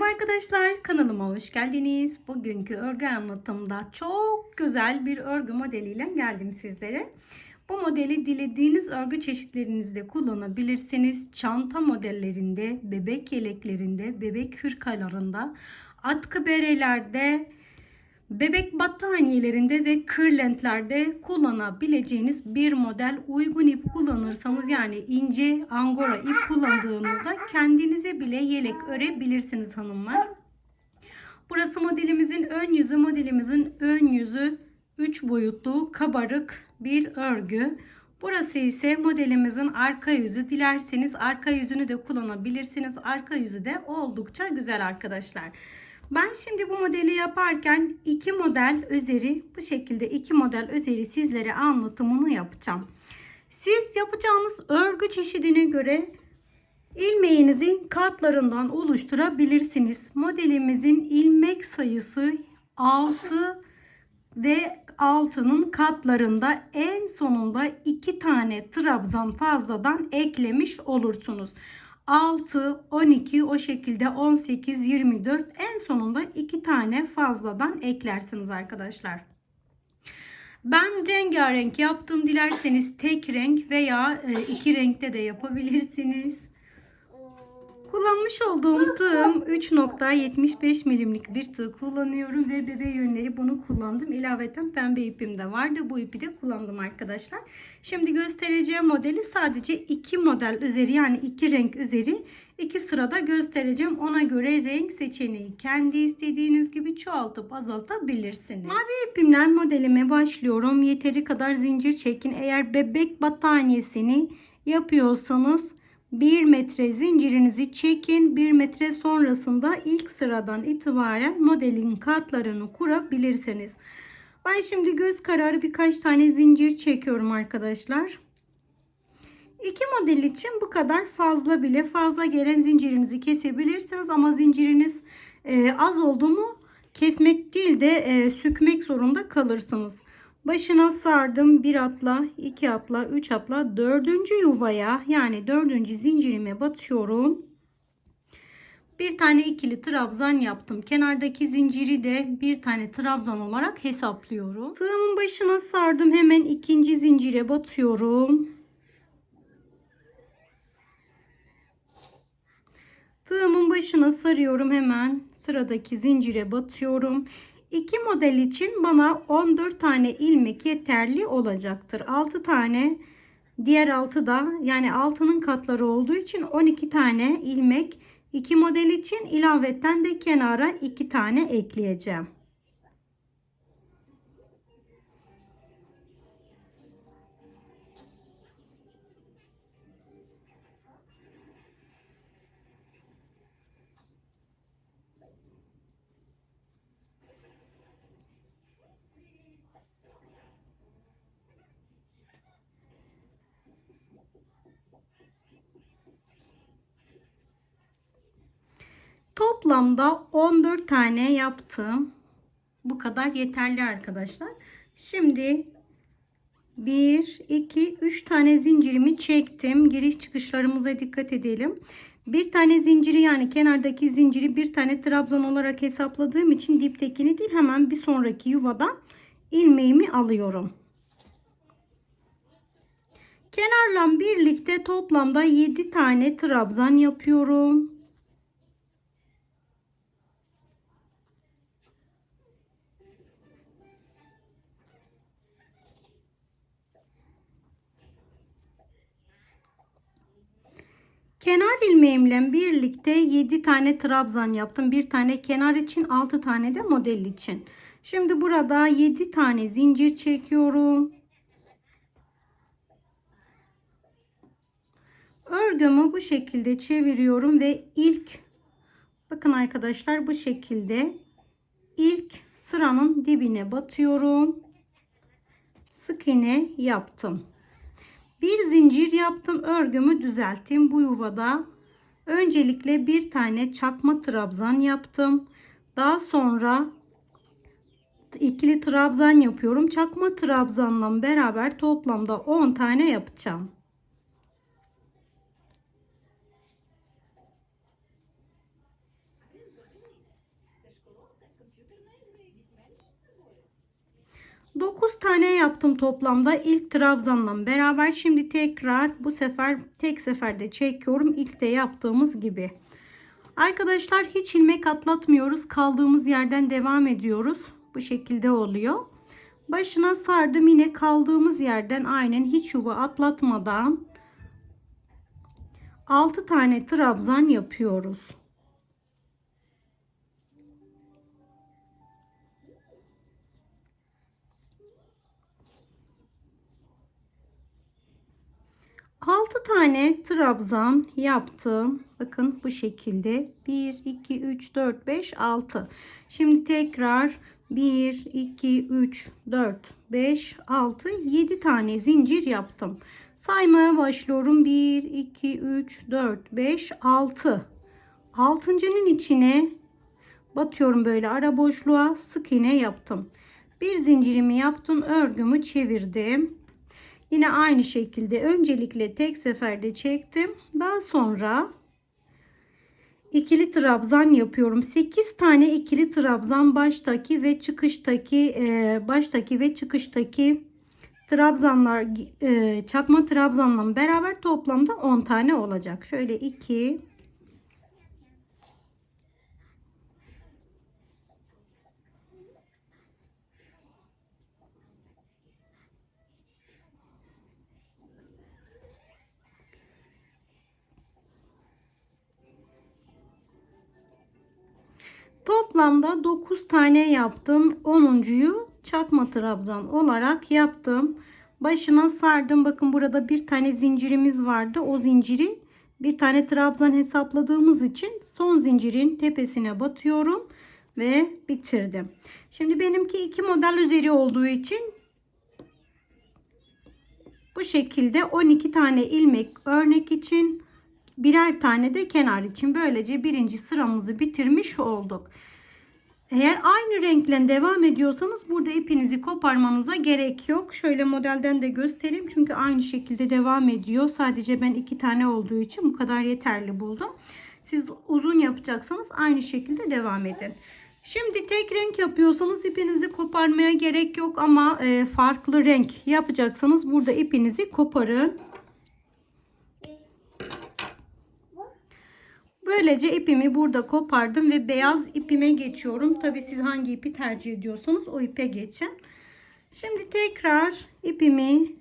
Merhaba arkadaşlar, kanalıma hoş geldiniz. Bugünkü örgü anlatımda çok güzel bir örgü modeliyle geldim sizlere. Bu modeli dilediğiniz örgü çeşitlerinizde kullanabilirsiniz. Çanta modellerinde, bebek yeleklerinde, bebek hırkalarında, atkı berelerde, bebek battaniyelerinde ve kırlentlerde kullanabileceğiniz bir model. Uygun ip kullanırsanız, yani ince angora ip kullandığınızda kendinize bile yelek örebilirsiniz hanımlar. Burası modelimizin ön yüzü. Modelimizin ön yüzü 3 boyutlu kabarık bir örgü. Burası ise modelimizin arka yüzü. Dilerseniz arka yüzünü de kullanabilirsiniz. Arka yüzü de oldukça güzel arkadaşlar. Ben şimdi bu modeli yaparken iki model üzeri, bu şekilde iki model üzeri sizlere anlatımını yapacağım. Siz yapacağınız örgü çeşidine göre ilmeğinizin katlarından oluşturabilirsiniz. Modelimizin ilmek sayısı 6 ve 6'nın katlarında en sonunda 2 tane trabzan fazladan eklemiş olursunuz. 6, 12, o şekilde 18, 24, en sonunda 2 tane fazladan eklersiniz arkadaşlar. Ben rengarenk yaptım. Dilerseniz tek renk veya iki renkte de yapabilirsiniz. Kullanmış olduğum tığım 3.75 milimlik bir tığ kullanıyorum ve bebe yünleri bunu kullandım. İlaveten pembe ipim de vardı. Bu ipi de kullandım arkadaşlar. Şimdi göstereceğim modeli sadece iki model üzeri, yani iki renk üzeri iki sırada göstereceğim. Ona göre renk seçeneği kendi istediğiniz gibi çoğaltıp azaltabilirsiniz. Mavi ipimden modelime başlıyorum. Yeteri kadar zincir çekin. Eğer bebek battaniyesini yapıyorsanız 1 metre zincirinizi çekin. 1 metre sonrasında ilk sıradan itibaren modelin katlarını kurabilirsiniz. Ben şimdi göz kararı birkaç tane zincir çekiyorum arkadaşlar. İki model için bu kadar fazla, bile fazla gelen zincirinizi kesebilirsiniz ama zinciriniz az oldu mu kesmek değil de sükmek zorunda kalırsınız. Başına sardım, bir atla, iki atla, üç atla, dördüncü yuvaya, yani dördüncü zincirime batıyorum. Bir tane ikili trabzan yaptım. Kenardaki zinciri de bir tane trabzan olarak hesaplıyorum. Tığımın başına sardım, hemen ikinci zincire batıyorum. Tığımın başına sarıyorum, hemen sıradaki zincire batıyorum. İki model için bana 14 tane ilmek yeterli olacaktır. 6 tane, diğer 6 da, yani 6'nın katları olduğu için 12 tane ilmek iki model için, ilaveten de kenara 2 tane ekleyeceğim. Toplamda 14 tane yaptım. Bu kadar yeterli arkadaşlar. Şimdi 1, 2, 3 tane zincirimi çektim. Giriş çıkışlarımıza dikkat edelim. Bir tane zinciri, yani kenardaki zinciri bir tane trabzan olarak hesapladığım için diptekini değil, hemen bir sonraki yuvadan ilmeğimi alıyorum. Kenarla birlikte toplamda 7 tane trabzan yapıyorum. Kenar ilmeğimle birlikte 7 tane trabzan yaptım. Bir tane kenar için, 6 tane de model için. Şimdi burada 7 tane zincir çekiyorum. Örgümü bu şekilde çeviriyorum ve bakın arkadaşlar, bu şekilde ilk sıranın dibine batıyorum. Sık iğne yaptım. Bir zincir yaptım, örgümü düzelttim. Bu yuvada öncelikle bir tane çakma trabzan yaptım. Daha sonra ikili trabzan yapıyorum. Çakma trabzanla beraber toplamda 10 tane yapacağım. Dokuz tane yaptım toplamda ilk trabzanla beraber. Şimdi tekrar bu sefer tek seferde çekiyorum ilk de yaptığımız gibi. Arkadaşlar hiç ilmek atlatmıyoruz. Kaldığımız yerden devam ediyoruz. Bu şekilde oluyor. Başına sardım, yine kaldığımız yerden aynen hiç yuva atlatmadan 6 tane trabzan yapıyoruz. Altı tane trabzan yaptım. Bakın bu şekilde 1 2 3 4 5 6. Şimdi tekrar 1 2 3 4 5 6 7 tane zincir yaptım. Saymaya başlıyorum. 1 2 3 4 5 6. Altıncının içine batıyorum, böyle ara boşluğa sık iğne yaptım. Bir zincirimi yaptım, örgümü çevirdim. Yine aynı şekilde öncelikle tek seferde çektim. Daha sonra ikili trabzan yapıyorum. 8 tane ikili trabzan baştaki ve çıkıştaki trabzanlar, çakma trabzanla beraber toplamda 10 tane olacak. Şöyle 2 toplamda 9 tane yaptım. 10'uncuyu çakma trabzan olarak yaptım. Başına sardım. Bakın burada bir tane zincirimiz vardı. O zinciri bir tane trabzan hesapladığımız için son zincirin tepesine batıyorum ve bitirdim. Şimdi benimki 2 model üzeri olduğu için bu şekilde 12 tane ilmek örnek için, birer tane de kenar için, böylece birinci sıramızı bitirmiş olduk. Eğer aynı renkle devam ediyorsanız burada ipinizi koparmanıza gerek yok. Şöyle modelden de göstereyim. Çünkü aynı şekilde devam ediyor. Sadece ben 2 tane olduğu için bu kadar yeterli buldum. Siz uzun yapacaksanız aynı şekilde devam edin. Şimdi tek renk yapıyorsanız ipinizi koparmaya gerek yok. Ama farklı renk yapacaksanız burada ipinizi koparın. Böylece ipimi burada kopardım ve beyaz ipime geçiyorum. Tabi siz hangi ipi tercih ediyorsanız o ipe geçin. Şimdi tekrar ipimi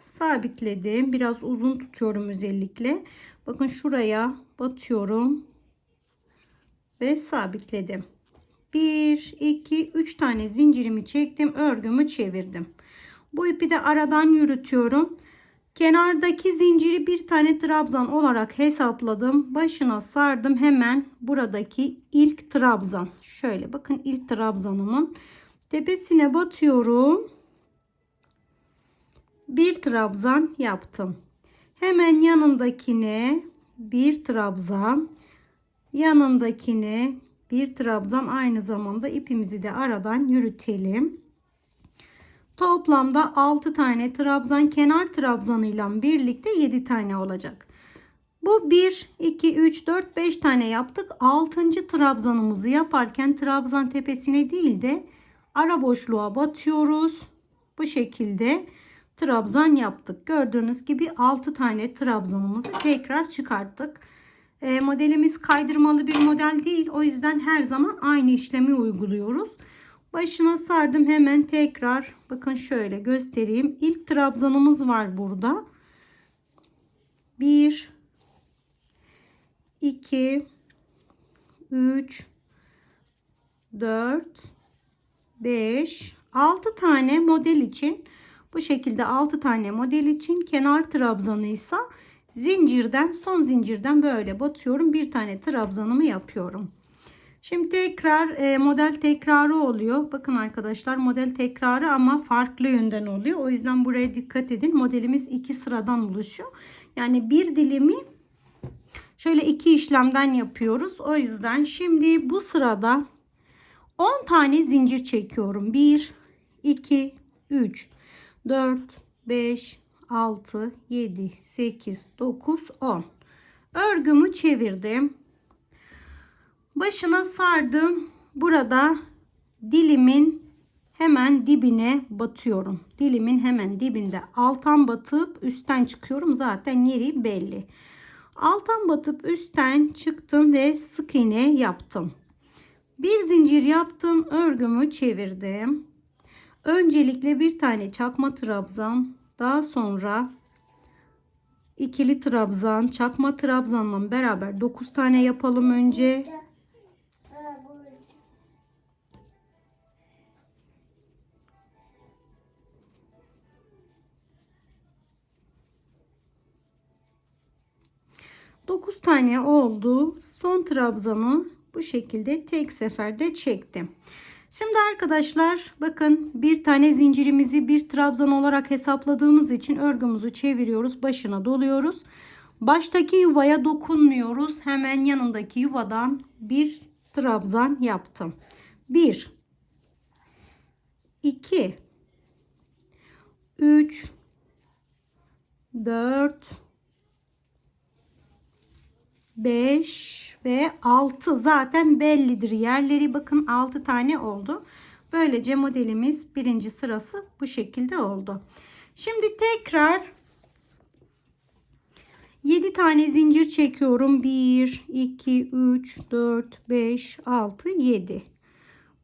sabitledim. Biraz uzun tutuyorum özellikle. Bakın şuraya batıyorum ve sabitledim. 1 2 3 tane zincirimi çektim, örgümü çevirdim. Bu ipi de aradan yürütüyorum. Kenardaki zinciri bir tane trabzan olarak hesapladım. Başına sardım. Hemen buradaki ilk trabzan. Şöyle bakın, ilk trabzanımın tepesine batıyorum. Bir trabzan yaptım. Hemen yanındakine bir trabzan. Yanındakine bir trabzan. Aynı zamanda ipimizi de aradan yürütelim. Toplamda 6 tane trabzan, kenar trabzanıyla birlikte 7 tane olacak. Bu 1 2 3 4 5 tane yaptık. 6. trabzanımızı yaparken trabzan tepesine değil de ara boşluğa batıyoruz. Bu şekilde trabzan yaptık. Gördüğünüz gibi 6 tane trabzanımızı tekrar çıkarttık. Modelimiz kaydırmalı bir model değil. O yüzden her zaman aynı işlemi uyguluyoruz. Başına sardım, hemen tekrar bakın şöyle göstereyim. İlk trabzanımız var burada. 1 2 3 4 5 6 tane model için, bu şekilde 6 tane model için kenar trabzanıysa zincirden, son zincirden böyle batıyorum. Bir tane trabzanımı yapıyorum. Şimdi tekrar model tekrarı oluyor. Bakın arkadaşlar, model tekrarı ama farklı yönden oluyor. O yüzden buraya dikkat edin. Modelimiz 2 sıradan oluşuyor. Yani bir dilimi şöyle 2 işlemden yapıyoruz. O yüzden şimdi bu sırada 10 tane zincir çekiyorum. 1 2 3 4 5 6 7 8 9 10. Örgümü çevirdim. Başına sardım. Burada dilimin hemen dibine batıyorum. Dilimin hemen dibinde alttan batıp üstten çıkıyorum. Zaten yeri belli. Alttan batıp üstten çıktım ve sık iğne yaptım. Bir zincir yaptım, örgümü çevirdim. Öncelikle bir tane çakma trabzan, daha sonra ikili trabzan, çakma trabzanla beraber 9 tane yapalım önce. Dokuz tane oldu. Son trabzanı bu şekilde tek seferde çektim. Şimdi arkadaşlar bakın, bir tane zincirimizi bir trabzan olarak hesapladığımız için örgümüzü çeviriyoruz. Başına doluyoruz. Baştaki yuvaya dokunmuyoruz. Hemen yanındaki yuvadan bir trabzan yaptım. 1 2 3 4 5 ve 6, zaten bellidir yerleri. Bakın 6 tane oldu. Böylece modelimiz birinci sırası bu şekilde oldu. Şimdi tekrar 7 tane zincir çekiyorum. 1 2 3 4 5 6 7.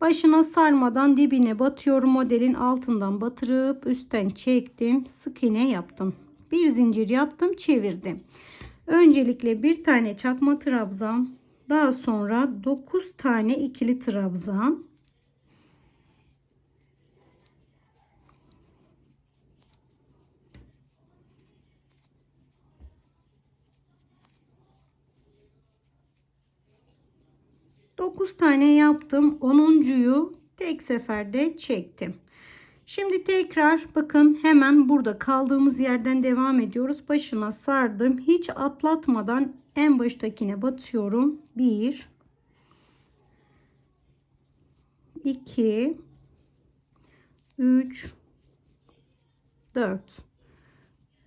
Başına sarmadan dibine batıyorum. Modelin altından batırıp üstten çektim. Sık iğne yaptım. Bir zincir yaptım, çevirdim. Öncelikle bir tane çakma trabzan, daha sonra 9 tane ikili trabzan, dokuz tane yaptım. 10'uncuyu tek seferde çektim. Şimdi tekrar bakın, hemen burada kaldığımız yerden devam ediyoruz. Başına sardım. Hiç atlatmadan en baştakine batıyorum. 1 2 3 4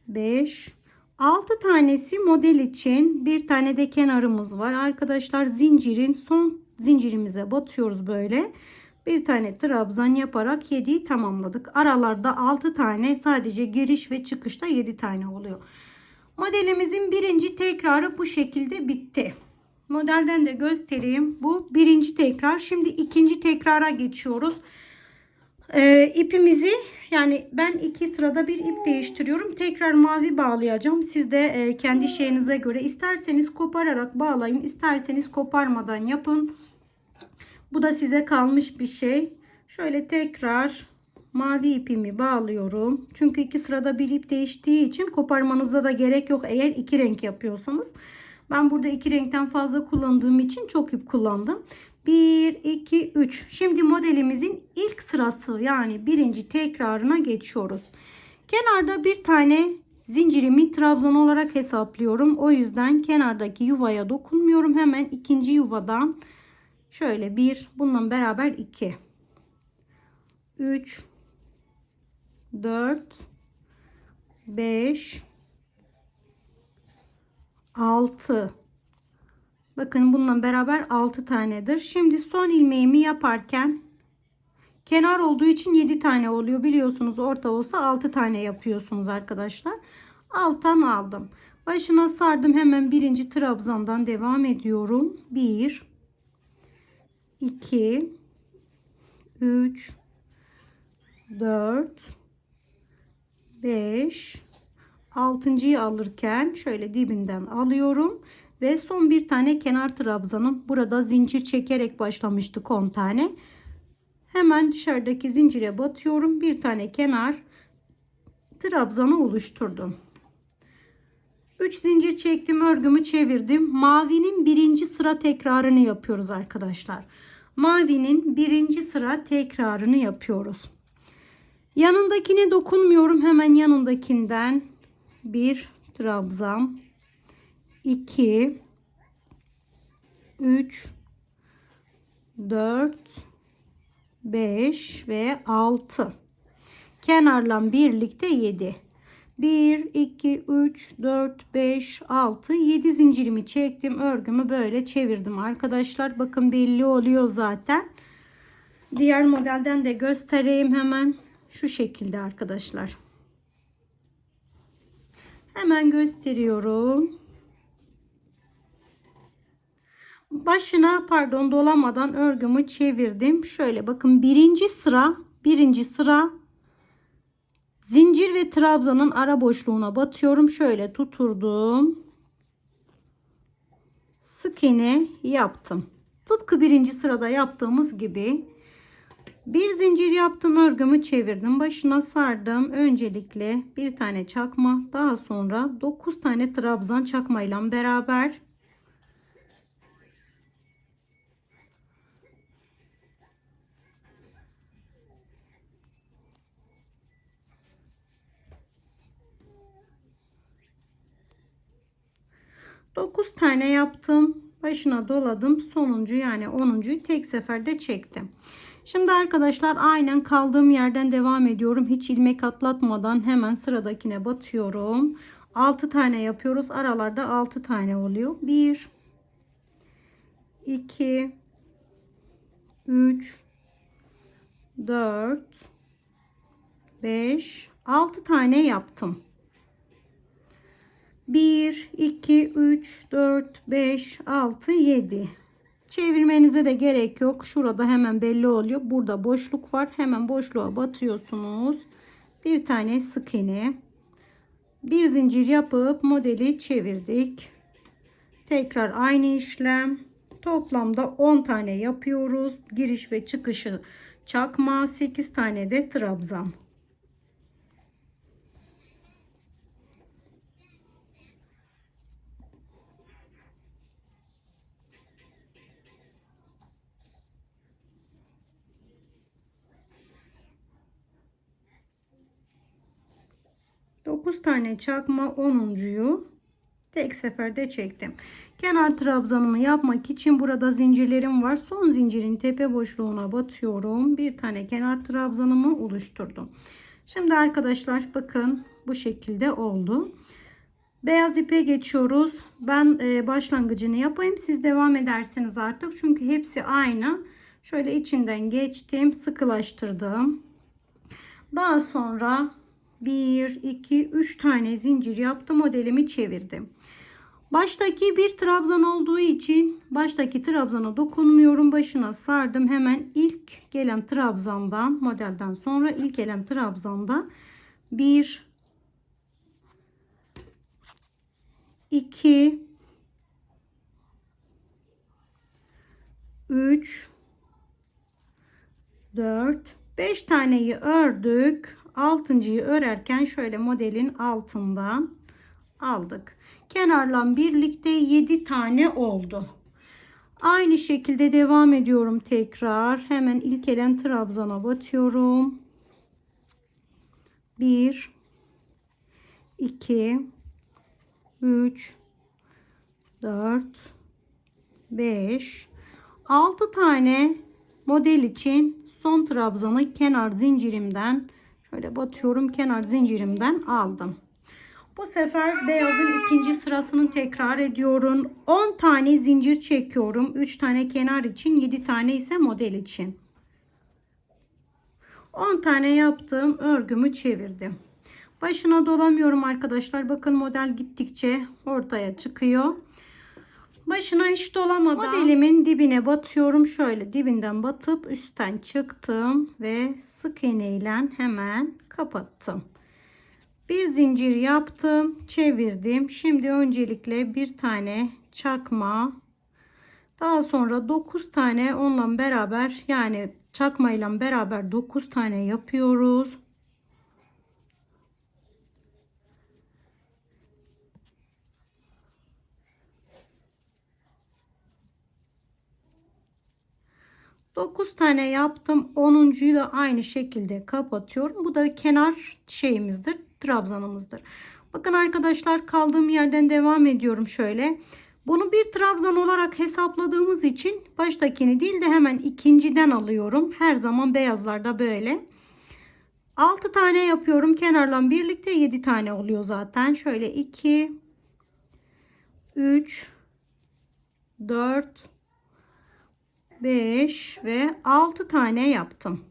5 6 tanesi model için, bir tane de kenarımız var. Arkadaşlar zincirin son zincirimize batıyoruz böyle. Bir tane trabzan yaparak 7'yi tamamladık. Aralarda 6 tane, sadece giriş ve çıkışta 7 tane oluyor. Modelimizin birinci tekrarı bu şekilde bitti. Modelden de göstereyim. Bu birinci tekrar. Şimdi ikinci tekrara geçiyoruz. İpimizi, yani ben 2 sırada bir ip değiştiriyorum. Tekrar mavi bağlayacağım. Siz de kendi şeyinize göre, isterseniz kopararak bağlayın, isterseniz koparmadan yapın. Bu da size kalmış bir şey. Şöyle tekrar mavi ipimi bağlıyorum. Çünkü 2 sırada bir ip değiştiği için koparmanıza da gerek yok eğer 2 renk yapıyorsanız. Ben burada 2 renkten fazla kullandığım için çok ip kullandım. 1 2 3. Şimdi modelimizin ilk sırası, yani birinci tekrarına geçiyoruz. Kenarda bir tane zincirimi trabzan olarak hesaplıyorum. O yüzden kenardaki yuvaya dokunmuyorum. Hemen ikinci yuvadan şöyle bir, bununla beraber 2 3 4 5 6, bakın bununla beraber 6 tanedir. Şimdi son ilmeğimi yaparken, kenar olduğu için 7 tane oluyor biliyorsunuz, orta olsa 6 tane yapıyorsunuz arkadaşlar. Alttan aldım, başına sardım, hemen birinci trabzandan devam ediyorum. 1 2 3 4 5 6.'yı alırken şöyle dibinden alıyorum ve son bir tane kenar trabzanım. Burada zincir çekerek başlamıştık 10 tane. Hemen dışarıdaki zincire batıyorum. Bir tane kenar trabzanı oluşturdum. 3 zincir çektim, örgümü çevirdim. Mavinin birinci sıra tekrarını yapıyoruz arkadaşlar. Mavinin birinci sıra tekrarını yapıyoruz. Yanındakine dokunmuyorum. Hemen yanındakinden bir trabzan, 2 3 4 5 ve 6, kenarla birlikte 7. 1 2 3 4 5 6 7 zincirimi çektim, örgümü böyle çevirdim arkadaşlar. Bakın belli oluyor zaten. Diğer modelden de göstereyim hemen. Şu şekilde arkadaşlar. Hemen gösteriyorum. Başına dolamadan örgümü çevirdim. Şöyle bakın, birinci sıra zincir ve trabzanın ara boşluğuna batıyorum. Şöyle tuturdum. Sık iğne yaptım. Tıpkı birinci sırada yaptığımız gibi bir zincir yaptım, örgümü çevirdim, başına sardım. Öncelikle bir tane çakma, daha sonra 9 tane trabzan çakma ile beraber dokuz tane yaptım. Başına doladım. Sonuncu yani 10'uncuyu tek seferde çektim. Şimdi arkadaşlar aynen kaldığım yerden devam ediyorum. Hiç ilmek atlatmadan hemen sıradakine batıyorum. 6 tane yapıyoruz. Aralarda 6 tane oluyor. 1 2 3 4 5 6 tane yaptım. 1 2 3 4 5 6 7. Çevirmenize de gerek yok. Şurada hemen belli oluyor. Burada boşluk var. Hemen boşluğa batıyorsunuz. Bir tane sık iğne, bir zincir yapıp modeli çevirdik. Tekrar aynı işlem. Toplamda 10 tane yapıyoruz. Giriş ve çıkışı çakma, 8 tane de trabzan. Dokuz tane çakma, 10'uncuyu tek seferde çektim. Kenar trabzanımı yapmak için burada zincirlerim var. Son zincirin tepe boşluğuna batıyorum. Bir tane kenar trabzanımı oluşturdum. Şimdi arkadaşlar bakın bu şekilde oldu. Beyaz ipe geçiyoruz. Ben başlangıcını yapayım. Siz devam edersiniz artık. Çünkü hepsi aynı. Şöyle içinden geçtim. Sıkılaştırdım. Daha sonra 1, 2, 3 tane zincir yaptım. Modelimi çevirdim. Baştaki bir trabzan olduğu için baştaki trabzana dokunmuyorum. Başına sardım. Hemen ilk gelen trabzandan, modelden sonra ilk gelen trabzanda 1 2 3 4 5 taneyi ördük. 6.'yı örerken şöyle modelin altından aldık. Kenarla birlikte 7 tane oldu. Aynı şekilde devam ediyorum tekrar. Hemen ilk gelen trabzana batıyorum. 1 2 3 4 5 6 tane model için son trabzanı kenar zincirimden şöyle batıyorum, kenar zincirimden aldım. Bu sefer beyazın ikinci sırasını tekrar ediyorum. 10 tane zincir çekiyorum. 3 tane kenar için, 7 tane ise model için. 10 tane yaptım, örgümü çevirdim. Başına dolamıyorum arkadaşlar. Bakın model gittikçe ortaya çıkıyor. Başına hiç dolamadan modelimin dibine batıyorum. Şöyle dibinden batıp üstten çıktım ve sık iğne ile hemen kapattım. Bir zincir yaptım, çevirdim. Şimdi öncelikle bir tane çakma, daha sonra 9 tane onunla beraber, yani çakma ile beraber 9 tane yapıyoruz. Dokuz tane yaptım. 10'uncuyu da aynı şekilde kapatıyorum. Bu da kenar şeyimizdir, trabzanımızdır. Bakın arkadaşlar, kaldığım yerden devam ediyorum şöyle. Bunu bir trabzan olarak hesapladığımız için baştakini değil de hemen ikinciden alıyorum. Her zaman beyazlarda böyle. 6 tane yapıyorum. Kenarla birlikte 7 tane oluyor zaten. Şöyle 2 3 4 5 ve 6 tane yaptım.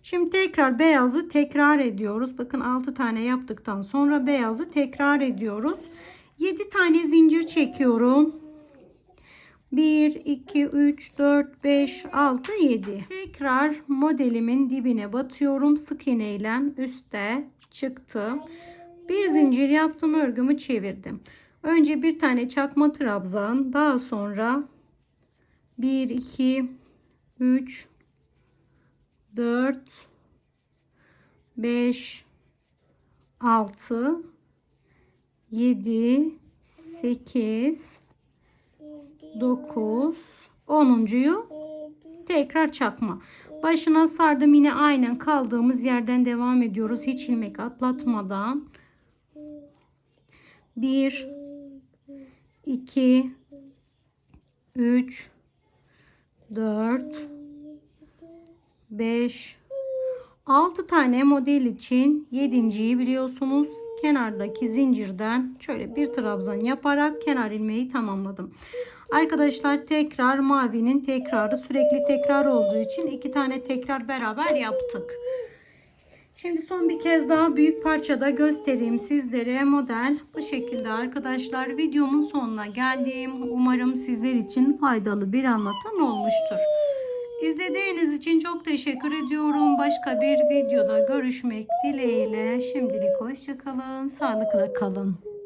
Şimdi tekrar beyazı tekrar ediyoruz. Bakın 6 tane yaptıktan sonra beyazı tekrar ediyoruz. 7 tane zincir çekiyorum. 1, 2, 3, 4, 5, 6, 7. Tekrar modelimin dibine batıyorum. Sık iğne ile üste çıktı. Bir zincir yaptım, örgümü çevirdim. Önce bir tane çakma trabzan, daha sonra 1, 2, 3, 4, 5, 6, 7, 8, 9, 10'uncuyu tekrar çakma. Başına sardım, yine aynen kaldığımız yerden devam ediyoruz. Hiç ilmek atlatmadan. 1, 2, 3, 4, 5, 6 tane model için 7.'yi biliyorsunuz. Kenardaki zincirden şöyle bir trabzan yaparak kenar ilmeği tamamladım. Arkadaşlar tekrar mavinin tekrarı, sürekli tekrar olduğu için 2 tane tekrar beraber yaptık. Şimdi son bir kez daha büyük parçada göstereyim sizlere. Model bu şekilde arkadaşlar. Videomun sonuna geldim. Umarım sizler için faydalı bir anlatım olmuştur. İzlediğiniz için çok teşekkür ediyorum. Başka bir videoda görüşmek dileğiyle. Şimdilik hoşça kalın. Sağlıkla kalın.